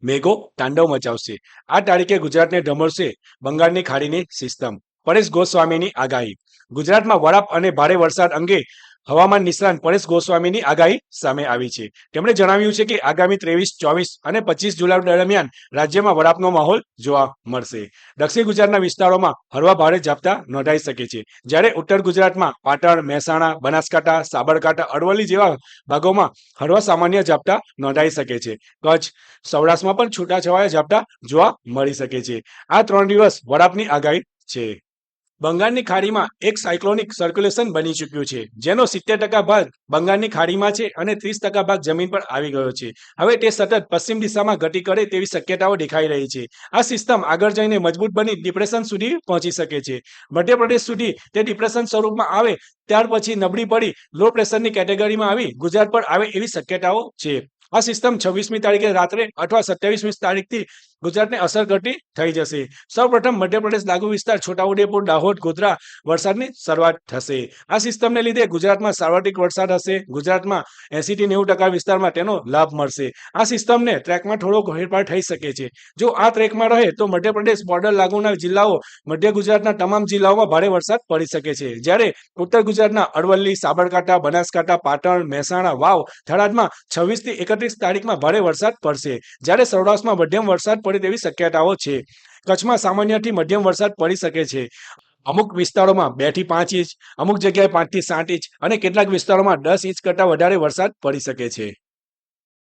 મેઘો તાંડવ મચાવશે. આ તારીખે ગુજરાતને ઢમોળશે બંગાળની ખાડીની સિસ્ટમ. પરેશ ગોસ્વામીની આગાહી. ગુજરાતમાં વરાપ અને ભારે વરસાદ અંગે હવામાન નિષ્ણાંત પરેશ ગોસ્વામીની આગાહી સામે આવી છે. તેમણે જણાવ્યું છે કે આગામી 23, 24 અને 25 જુલાઈ દરમિયાન રાજ્યમાં વરાપનો માહોલ જોવા મળશે. દક્ષિણ ગુજરાતના વિસ્તારોમાં હળવા ભારે ઝાપટા નોંધાઈ શકે છે, જ્યારે ઉત્તર ગુજરાતમાં પાટણ, મહેસાણા, બનાસકાંઠા, સાબરકાંઠા, અરવલ્લી જેવા ભાગોમાં હળવા સામાન્ય ઝાપટા નોંધાઈ શકે છે. કચ્છ, સૌરાષ્ટ્રમાં પણ છૂટાછવાયા ઝાપટા જોવા મળી શકે છે. આ 3 દિવસ વરાપની આગાહી છે. બંગાળની ખાડીમાં એક સાયક્લોનિક સર્ક્યુલેશન બની ચૂક્યું છે, જેનો 70% ભાગ બંગાળની ખાડીમાં છે અને 30% ભાગ જમીન પર આવી ગયો છે. હવે તે સતત પશ્ચિમ દિશામાં ગતિ કરે તેવી શક્યતાઓ દેખાઈ રહી છે. આ સિસ્ટમ આગળ જઈને મજબૂત બની ડિપ્રેશન સુધી પહોંચી શકે છે. મધ્યપ્રદેશ સુધી તે ડિપ્રેશન સ્વરૂપમાં આવે, ત્યાર પછી નબળી પડી લો પ્રેશરની કેટેગરીમાં આવી ગુજરાત પર આવે એવી શક્યતાઓ છે. આ સિસ્ટમ 26મી તારીખે રાત્રે અથવા 27મી તારીખથી ગુજરાતને અસર કરતી થઈ જશે. સૌપ્રથમ મધ્યપ્રદેશ લાગુ વિસ્તાર છોટાઉદેપુર, દાહોદ, ગોધરા વરસાદની શરૂઆત થશે. આ સિસ્ટમને લીધે ગુજરાતમાં સાર્વત્રિક વરસાદ હશે. ગુજરાતમાં 80 થી 90% વિસ્તારમાં તેનો લાભ મળશે. આ સિસ્ટમને ટ્રેકમાં થોડો ફેરફાર થઈ શકે છે. જો આ ટ્રેકમાં રહે તો મધ્યપ્રદેશ બોર્ડર લાગુના જિલ્લાઓ, મધ્ય ગુજરાતના તમામ જિલ્લાઓમાં ભારે વરસાદ પડી શકે છે, જ્યારે ઉત્તર ગુજરાતના અરવલ્લી, સાબરકાંઠા, બનાસકાંઠા, પાટણ, મહેસાણા, વાવ, થરાદમાં 26 થી 31 તારીખમાં ભારે વરસાદ પડશે, જ્યારે સૌરાષ્ટ્રમાં મધ્યમ વરસાદ પડે તેવી શક્યતાઓ છે. કચ્છમાં સામાન્યથી મધ્યમ વરસાદ પડી શકે છે. અમુક વિસ્તારોમાં 2 થી 5 ઇંચ, અમુક જગ્યાએ 5 થી 7 ઇંચ અને કેટલાક વિસ્તારોમાં 10 ઇંચ કરતાં વધારે વરસાદ પડી શકે છે.